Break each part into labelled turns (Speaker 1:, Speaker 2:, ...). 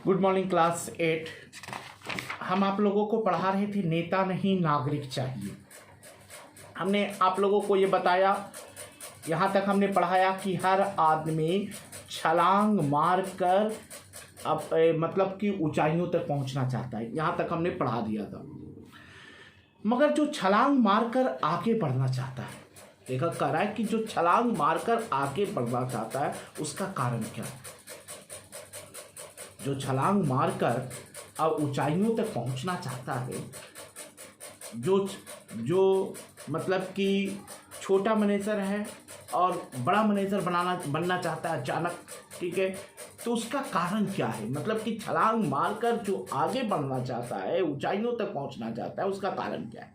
Speaker 1: Good morning class 8। हम आप लोगों को पढ़ा रहे थे नेता नहीं नागरिक चाहिए। हमने आप लोगों को ये बताया, यहाँ तक हमने पढ़ाया कि हर आदमी छलांग मार कर मतलब कि ऊंचाइयों तक पहुँचना चाहता है। यहाँ तक हमने पढ़ा दिया था। मगर जो छलांग मारकर आगे बढ़ना चाहता है, लेखक कह रहा है कि जो छलांग मारकर आगे बढ़ना चाहता है उसका कारण क्या है। जो छलांग मारकर अब ऊंचाइयों तक पहुंचना चाहता है, जो मतलब कि छोटा मैनेजर है और बड़ा मैनेजर बनना चाहता है अचानक, ठीक है, तो उसका कारण क्या है। मतलब कि छलांग मारकर जो आगे बढ़ना चाहता है, ऊंचाइयों तक पहुंचना चाहता है, उसका कारण क्या है।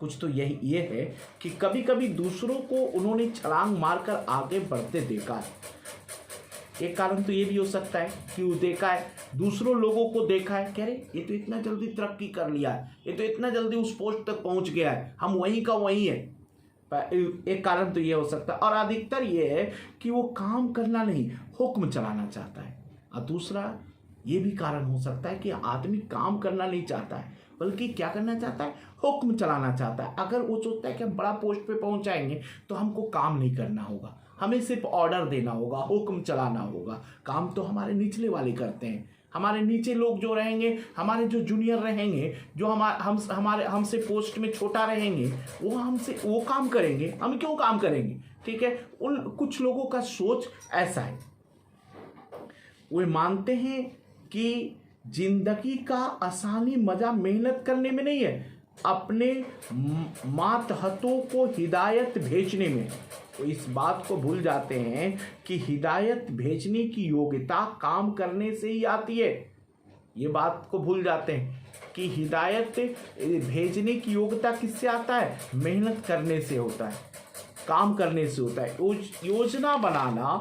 Speaker 1: कुछ तो ये है कि कभी कभी दूसरों को उन्होंने छलांग मारकर आगे बढ़ते देखा है। एक कारण तो ये भी हो सकता है कि वो देखा है, दूसरों लोगों को देखा है, कह रहे ये तो इतना जल्दी तरक्की कर लिया है, ये तो इतना जल्दी उस पोस्ट तक पहुंच गया है, हम वहीं का वहीं है। एक कारण तो ये हो सकता है। और अधिकतर ये है कि वो काम करना नहीं, हुक्म चलाना चाहता है। और दूसरा ये भी कारण हो सकता है कि आदमी काम करना नहीं चाहता है, बल्कि क्या करना चाहता है, हुक्म चलाना चाहता है। अगर वो सोचता है कि हम बड़ा पोस्ट पे पहुंच जाएंगे तो हमको काम नहीं करना होगा, हमें सिर्फ ऑर्डर देना होगा, हुक्म चलाना होगा। काम तो हमारे निचले वाले करते हैं। हमारे नीचे लोग जो रहेंगे, हमारे जो जूनियर रहेंगे, जो हमसे पोस्ट में छोटा रहेंगे, वो काम करेंगे। हम क्यों काम करेंगे, ठीक है। उन कुछ लोगों का सोच ऐसा है, वे मानते हैं कि जिंदगी का आसानी मजा मेहनत करने में नहीं है, अपने मातहतों को हिदायत भेजने में। तो इस बात को भूल जाते हैं कि हिदायत भेजने की योग्यता काम करने से ही आती है। ये बात को भूल जाते हैं कि हिदायत भेजने की योग्यता किससे आता है, मेहनत करने से होता है, काम करने से होता है। योजना बनाना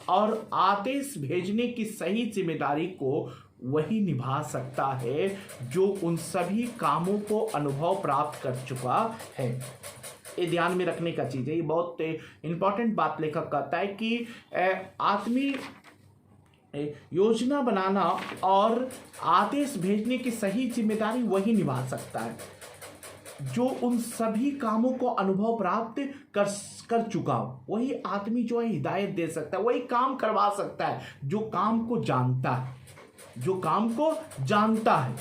Speaker 1: और आदेश भेजने की सही जिम्मेदारी को वही निभा सकता है जो उन सभी कामों को अनुभव प्राप्त कर चुका है। ये ध्यान में रखने का चीज़ है। ये बहुत इंपॉर्टेंट बात लेखक कहता है कि आदमी योजना बनाना और आदेश भेजने की सही जिम्मेदारी वही निभा सकता है जो उन सभी कामों को अनुभव प्राप्त कर चुका हो। वही आदमी जो है हिदायत दे सकता है, वही काम करवा सकता है जो काम को जानता है,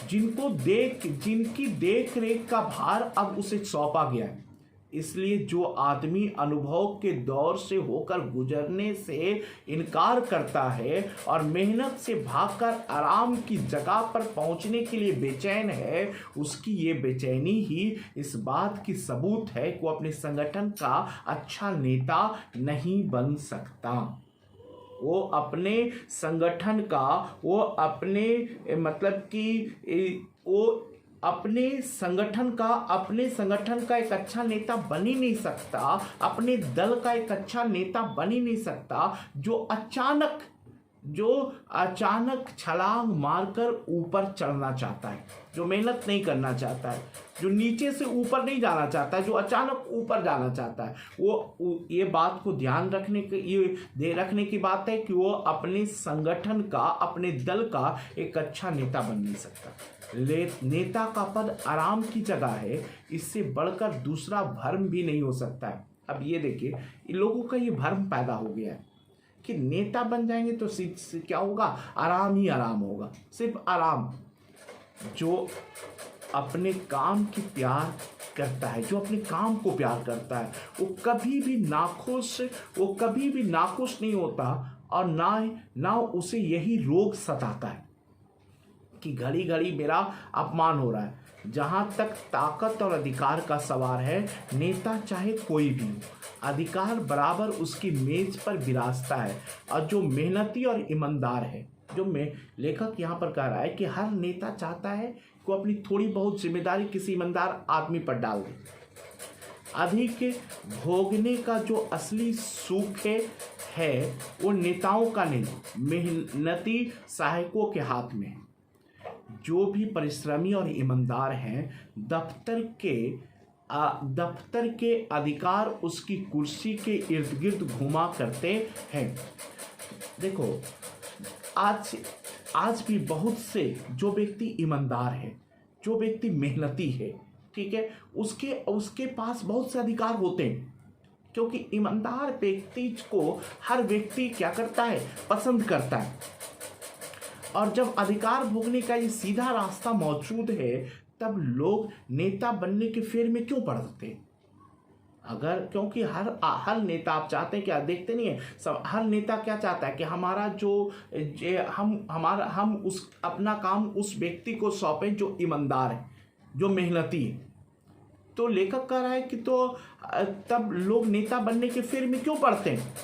Speaker 1: जिनकी देख रेख का भार अब उसे सौंपा गया है। इसलिए जो आदमी अनुभव के दौर से होकर गुजरने से इनकार करता है और मेहनत से भागकर आराम की जगह पर पहुंचने के लिए बेचैन है, उसकी ये बेचैनी ही इस बात की सबूत है कि वो अपने संगठन का अच्छा नेता नहीं बन सकता। वो अपने संगठन का अपने संगठन का एक अच्छा नेता बन ही नहीं सकता, अपने दल का एक अच्छा नेता बन ही नहीं सकता जो अचानक छलांग मारकर ऊपर चढ़ना चाहता है, जो मेहनत नहीं करना चाहता है, जो नीचे से ऊपर नहीं जाना चाहता है, जो अचानक ऊपर जाना चाहता है। वो ये बात को ध्यान रखने की बात है कि वो अपने संगठन का, अपने दल का एक अच्छा नेता बन नहीं सकता। नेता का पद आराम की जगह है, इससे बढ़कर दूसरा भ्रम भी नहीं हो सकता है। अब ये देखिए, इन लोगों का ये भ्रम पैदा हो गया है कि नेता बन जाएंगे तो क्या होगा, आराम ही आराम होगा, सिर्फ आराम। जो अपने काम की प्यार करता है, जो अपने काम को प्यार करता है, वो कभी भी नाखुश नहीं होता और ना उसे यही रोग सताता है कि घड़ी घड़ी मेरा अपमान हो रहा है। जहाँ तक ताकत और अधिकार का सवाल है, नेता चाहे कोई भी हो, अधिकार बराबर उसकी मेज पर विराजता है। और जो मेहनती और ईमानदार है, लेखक यहाँ पर कह रहा है कि हर नेता चाहता है कि वो अपनी थोड़ी बहुत जिम्मेदारी किसी ईमानदार आदमी पर डाल दे। अधिक भोगने का जो असली सुख है वो नेताओं का नहीं, मेहनती सहायकों के हाथ में है। जो भी परिश्रमी और ईमानदार हैं, दफ्तर के अधिकार उसकी कुर्सी के इर्द गिर्द घुमा करते हैं। देखो, आज आज भी बहुत से जो व्यक्ति ईमानदार है, जो व्यक्ति मेहनती है, ठीक है, उसके उसके पास बहुत से अधिकार होते हैं, क्योंकि ईमानदार व्यक्ति को हर व्यक्ति क्या करता है, पसंद करता है। और जब अधिकार भोगने का ये सीधा रास्ता मौजूद है, तब लोग नेता बनने के फेर में क्यों पड़ते हैं? अगर क्योंकि हर नेता, आप चाहते हैं कि आप देखते नहीं है सब, हर नेता क्या चाहता है कि हमारा हम उस अपना काम उस व्यक्ति को सौंपें जो ईमानदार है, जो मेहनती है। तो लेखक कह रहा है कि तब लोग नेता बनने के फेर में क्यों पड़ते हैं?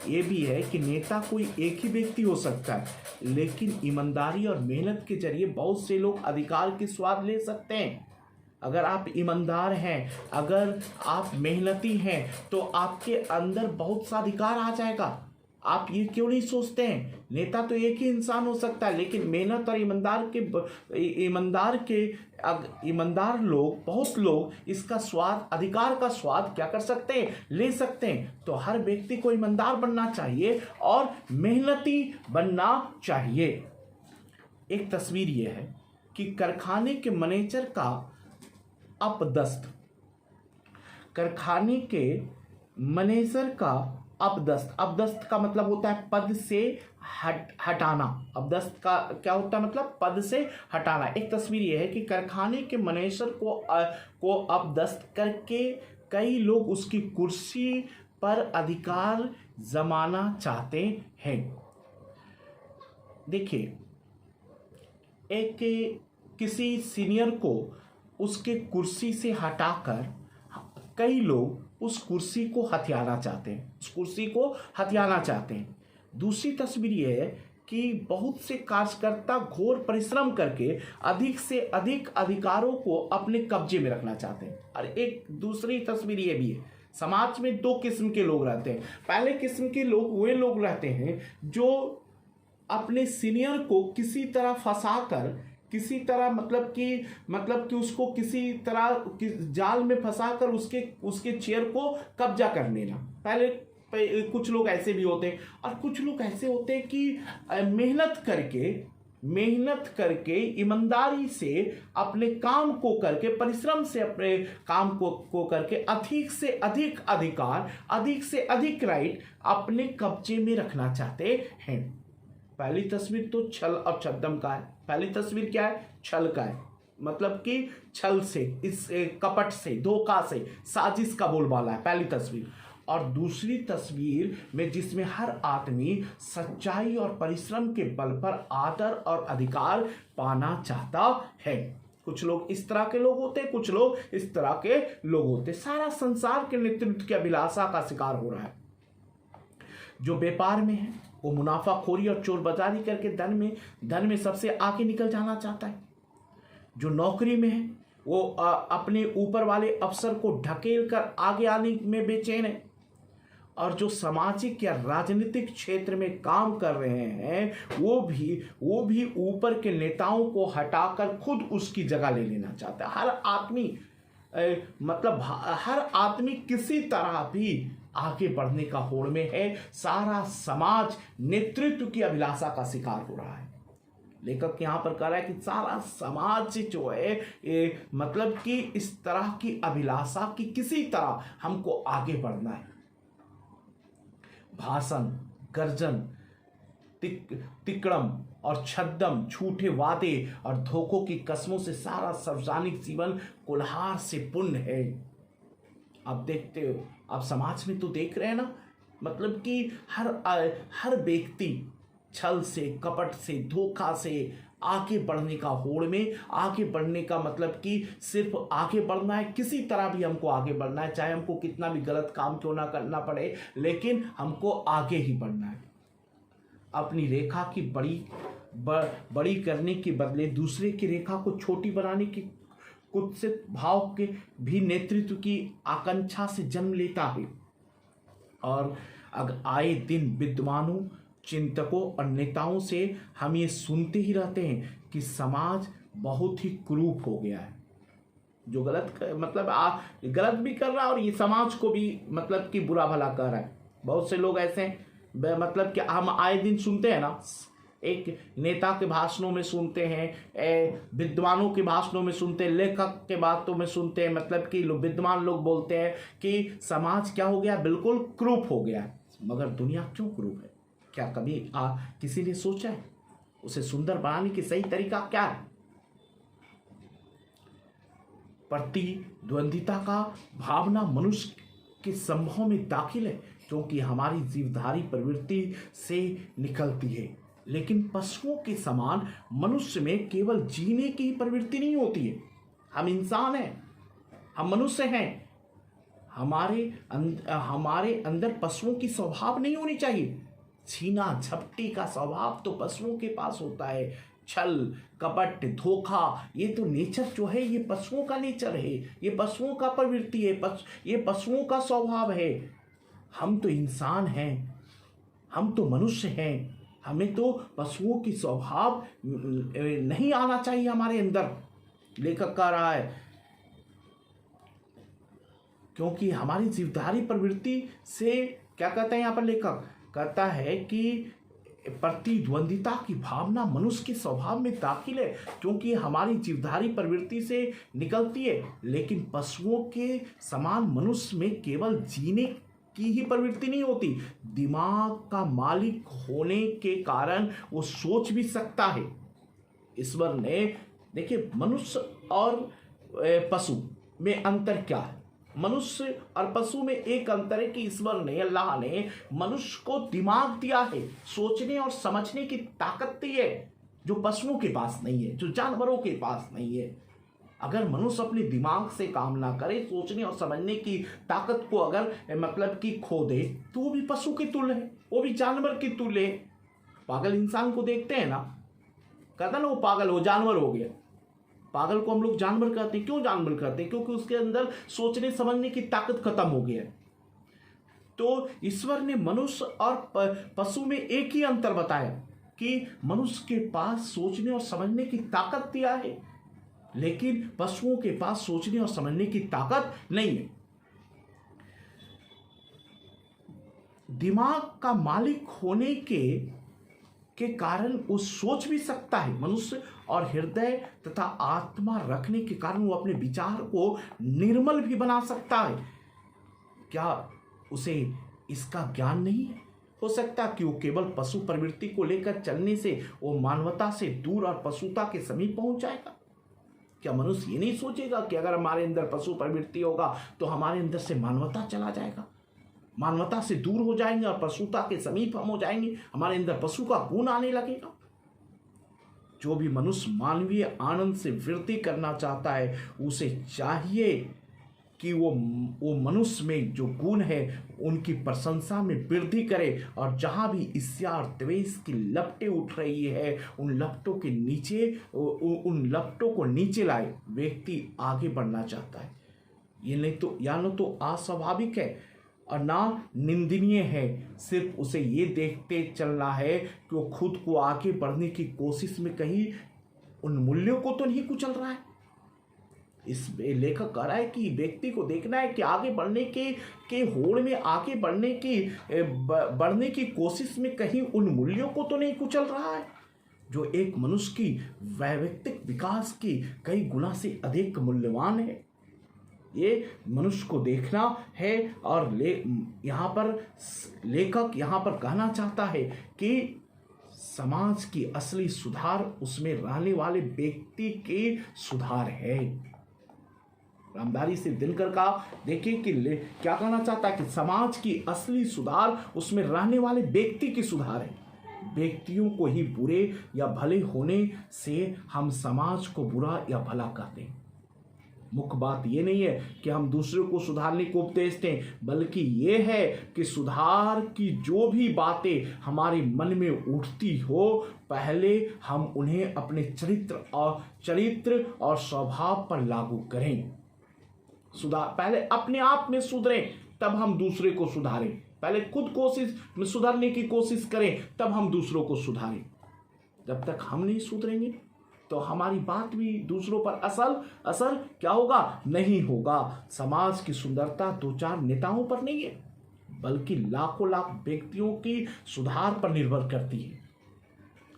Speaker 1: ये भी है कि नेता कोई एक ही व्यक्ति हो सकता है, लेकिन ईमानदारी और मेहनत के जरिए बहुत से लोग अधिकार की स्वाद ले सकते हैं। अगर आप ईमानदार हैं, अगर आप मेहनती हैं, तो आपके अंदर बहुत सा अधिकार आ जाएगा। आप ये क्यों नहीं सोचते हैं? नेता तो एक ही इंसान हो सकता है, लेकिन मेहनत और ईमानदार लोग, बहुत लोग इसका स्वाद, अधिकार का स्वाद क्या कर सकते हैं, ले सकते हैं। तो हर व्यक्ति को ईमानदार बनना चाहिए और मेहनती बनना चाहिए। एक तस्वीर यह है कि कारखाने के मैनेजर का अपदस्थ, कारखाने के मैनेजर का अपदस्थ का मतलब होता है पद से हटाना। अपदस्थ का क्या होता है मतलब? पद से हटाना। एक तस्वीर यह है कि कारखाने के मैनेजर को अपदस्थ करके कई लोग उसकी कुर्सी पर अधिकार जमाना चाहते हैं। देखिए, एक किसी सीनियर को उसके कुर्सी से हटाकर कई लोग उस कुर्सी को हथियाना चाहते हैं, दूसरी तस्वीर यह है कि बहुत से कार्यकर्ता घोर परिश्रम करके अधिक से अधिक अधिकारों को अपने कब्जे में रखना चाहते हैं। और एक दूसरी तस्वीर यह भी है, समाज में दो किस्म के लोग रहते हैं। पहले किस्म के लोग वे लोग रहते हैं जो अपने सीनियर को किसी तरह फंसाकर, किसी तरह मतलब कि उसको किसी तरह जाल में फंसाकर उसके चेयर को कब्जा कर लेना। पहले कुछ लोग ऐसे भी होते हैं, और कुछ लोग ऐसे होते हैं कि मेहनत करके ईमानदारी से अपने काम को करके, परिश्रम से अपने काम को करके अधिक से अधिक अधिकार, अधिक से अधिक राइट अपने कब्जे में रखना चाहते हैं। पहली तस्वीर तो छल और छद्म का है। पहली तस्वीर क्या है? छल का है, मतलब कि छल से, इस कपट से, धोखा से, साजिश का बोलबाला है पहली तस्वीर। और दूसरी तस्वीर में जिसमें हर आदमी सच्चाई और परिश्रम के बल पर आदर और अधिकार पाना चाहता है। कुछ लोग इस तरह के लोग होते हैं, कुछ लोग इस तरह के लोग होते हैं। सारा संसार के नेतृत्व की अभिलाषा का शिकार हो रहा है। जो व्यापार में है वो मुनाफाखोरी और चोरबाजारी करके धन में सबसे आगे निकल जाना चाहता है। जो नौकरी में है वो अपने ऊपर वाले अफसर को ढकेल कर आगे आने में बेचैन है। और जो सामाजिक या राजनीतिक क्षेत्र में काम कर रहे हैं वो भी ऊपर के नेताओं को हटाकर खुद उसकी जगह ले लेना चाहता है। हर आदमी किसी तरह भी आगे बढ़ने का होड़ में है। सारा समाज नेतृत्व की अभिलाषा का शिकार हो रहा है। लेखक यहाँ पर कह रहा है कि सारा समाज जो है मतलब कि इस तरह की अभिलाषा की किसी तरह हमको आगे बढ़ना है। भाषण, गर्जन, तिकड़म और छद्म, झूठे वादे और धोखों की कसमों से सारा सार्वजनिक जीवन कुल्हार से पूर्ण है। आप देखते हो, आप समाज में तो देख रहे हैं ना, मतलब कि हर व्यक्ति छल से, कपट से, धोखा से आगे बढ़ने का होड़ में, आगे बढ़ने का मतलब कि सिर्फ आगे बढ़ना है, किसी तरह भी हमको आगे बढ़ना है, चाहे हमको कितना भी गलत काम क्यों ना करना पड़े, लेकिन हमको आगे ही बढ़ना है। अपनी रेखा की बड़ी करने के बदले दूसरे की रेखा को छोटी बनाने की कुत्सित भाव के भी नेतृत्व की आकांक्षा से जन्म लेता है। और अगर आए दिन विद्वानों, चिंतकों और नेताओं से हम ये सुनते ही रहते हैं कि समाज बहुत ही कुरूप हो गया है। जो गलत भी कर रहा है और ये समाज को भी मतलब कि बुरा भला कर रहा है। बहुत से लोग ऐसे हैं, मतलब कि हम आए दिन सुनते हैं ना, एक नेता के भाषणों में सुनते हैं, विद्वानों के भाषणों में सुनते हैं, लेखक के बातों में सुनते हैं, मतलब कि विद्वान लोग बोलते हैं कि समाज क्या हो गया, बिल्कुल क्रूप हो गया है। मगर दुनिया क्यों क्रूप है? क्या कभी किसी ने सोचा है उसे सुंदर बनाने की सही तरीका क्या है? प्रतिद्वंदिता का भावना मनुष्य के संभव में दाखिल है, क्योंकि हमारी जीवधारी प्रवृत्ति से निकलती है। लेकिन पशुओं के समान मनुष्य में केवल जीने की प्रवृत्ति नहीं होती है। हम इंसान हैं, हम मनुष्य हैं। हमारे अंदर पशुओं की स्वभाव नहीं होनी चाहिए। छीना झपटी का स्वभाव तो पशुओं के पास होता है। छल कपट धोखा, ये तो नेचर जो है, ये पशुओं का नेचर है, ये पशुओं का प्रवृत्ति है, ये पशुओं का स्वभाव है। हम तो इंसान हैं, हम तो मनुष्य हैं, हमें तो पशुओं की स्वभाव नहीं आना चाहिए हमारे अंदर। लेखक कह रहा है, क्योंकि हमारी जीवधारी प्रवृत्ति से क्या कहता है यहाँ पर लेखक? कहता है कि प्रतिद्वंदिता की भावना मनुष्य के स्वभाव में दाखिल है, क्योंकि हमारी जीवधारी प्रवृत्ति से निकलती है। लेकिन पशुओं के समान मनुष्य में केवल जीने की ही प्रवृत्ति नहीं होती, दिमाग का मालिक होने के कारण वो सोच भी सकता है। ईश्वर ने, देखिए, मनुष्य और पशु में अंतर क्या है? मनुष्य और पशु में एक अंतर है कि ईश्वर ने, अल्लाह ने मनुष्य को दिमाग दिया है, सोचने और समझने की ताकत दी है, जो पशुओं के पास नहीं है, जो जानवरों के पास नहीं है। अगर मनुष्य अपने दिमाग से काम ना करे, सोचने और समझने की ताकत को अगर मतलब कि खो दे, तो वो भी पशु के तुल्य है, वो भी जानवर के तुल्य है। पागल इंसान को देखते हैं ना, कहता ना वो पागल हो, जानवर हो गया। पागल को हम लोग जानवर कहते हैं। क्यों जानवर कहते हैं? क्योंकि उसके अंदर सोचने समझने की ताकत खत्म हो गई है। तो ईश्वर ने मनुष्य और पशु में एक ही अंतर बताया कि मनुष्य के पास सोचने और समझने की ताकत दिया है, लेकिन पशुओं के पास सोचने और समझने की ताकत नहीं है। दिमाग का मालिक होने के कारण वो सोच भी सकता है मनुष्य, और हृदय तथा आत्मा रखने के कारण वो अपने विचार को निर्मल भी बना सकता है। क्या उसे इसका ज्ञान नहीं है? हो सकता कि वो केवल पशु प्रवृत्ति को लेकर चलने से वो मानवता से दूर और पशुता के समीप पहुंच जाएगा। क्या मनुष्य ये नहीं सोचेगा कि अगर हमारे अंदर पशु प्रवृत्ति होगा तो हमारे अंदर से मानवता चला जाएगा, मानवता से दूर हो जाएंगे और पशुता के समीप हम हो जाएंगे, हमारे अंदर पशु का गुण आने लगेगा। जो भी मनुष्य मानवीय आनंद से वृद्धि करना चाहता है, उसे चाहिए कि वो मनुष्य में जो गुण है उनकी प्रशंसा में वृद्धि करे, और जहाँ भी ईर्ष्या और द्वेष की लपटें उठ रही है, उन लपटों के नीचे, उन लपटों को नीचे लाए व्यक्ति आगे बढ़ना चाहता है। ये नहीं तो, या न तो अस्वाभाविक है और ना निंदनीय है, सिर्फ उसे ये देखते चलना है कि वो खुद को आगे बढ़ने की कोशिश में कहीं उन मूल्यों को तो नहीं कुचल रहा है। इस लेखक कह रहा है कि व्यक्ति को देखना है कि आगे बढ़ने के होड़ में, आगे बढ़ने की कोशिश में कहीं उन मूल्यों को तो नहीं कुचल रहा है, जो एक मनुष्य की वैयक्तिक विकास की कई गुना से अधिक मूल्यवान है। ये मनुष्य को देखना है। और यहाँ पर लेखक यहाँ पर कहना चाहता है कि समाज की असली सुधार उसमें रहने वाले व्यक्ति के सुधार है। रामधारी सिंह दिनकर का देखिए कि क्या कहना चाहता है कि समाज की असली सुधार उसमें रहने वाले व्यक्ति की सुधार है। व्यक्तियों को ही बुरे या भले होने से हम समाज को बुरा या भला कहते हैं। मुख्य बात ये नहीं है कि हम दूसरे को सुधारने को उपदेश दें, बल्कि ये है कि सुधार की जो भी बातें हमारे मन में उठती हो, पहले हम उन्हें अपने चरित्र और स्वभाव पर लागू करें। सुधार पहले अपने आप में सुधरें, तब हम दूसरे को सुधारें। पहले खुद सुधारने की कोशिश करें, तब हम दूसरों को सुधारें। जब तक हम नहीं सुधरेंगे तो हमारी बात भी दूसरों पर असर क्या होगा? नहीं होगा। समाज की सुंदरता दो चार नेताओं पर नहीं है, बल्कि लाखों लाख व्यक्तियों की सुधार पर निर्भर करती है।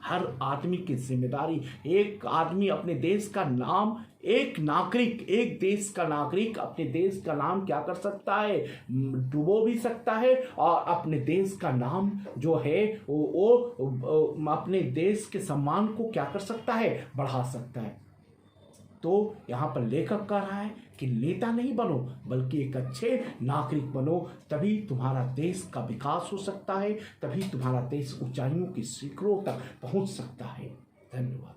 Speaker 1: हर आदमी की जिम्मेदारी, एक आदमी अपने देश का नाम, एक नागरिक, एक देश का नागरिक अपने देश का नाम क्या कर सकता है, डुबो भी सकता है, और अपने देश का नाम जो है वो अपने देश के सम्मान को क्या कर सकता है, बढ़ा सकता है। तो यहाँ पर लेखक कह रहा है कि नेता नहीं बनो, बल्कि एक अच्छे नागरिक बनो, तभी तुम्हारा देश का विकास हो सकता है, तभी तुम्हारा देश ऊंचाइयों की शिखरों तक पहुंच सकता है। धन्यवाद।